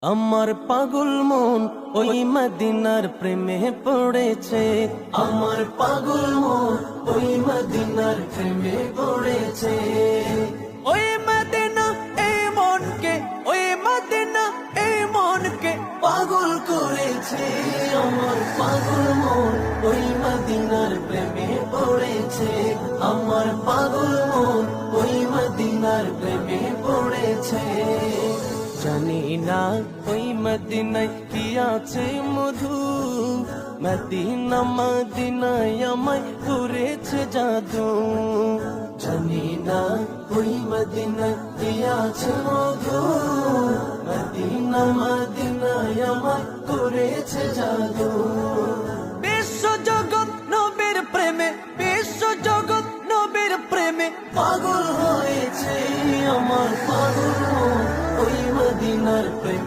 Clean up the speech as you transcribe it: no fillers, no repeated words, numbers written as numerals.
আমার পাগল মন ওই মদিনার প্রেমে পড়েছে। আমার পাগল মন ওই মদিনার প্রেমে পড়েছে। ওই মদিনা এই মনকে, ওই মদিনা এই মনকে পাগল করেছে। আমার পাগল মন ওই মদিনার প্রেমে পড়েছে। আমার পাগল মন ওই মদিনার প্রেমে পড়েছে। জানি না ওই মদিনায় কি আছে মধু, মদিনা মদিনায় আমায় করেছে জাদু। জানি না ওই মদিনায় কি আছে মধু, মদিনা মদিনায় আমায় করেছে জাদু। বিশ্ব জগৎ নবীর প্রেমে, বিশ্ব জগৎ নবীর প্রেমে পাগল হয়েছে। আমার পাগল ওই মদিনার প্রেমে।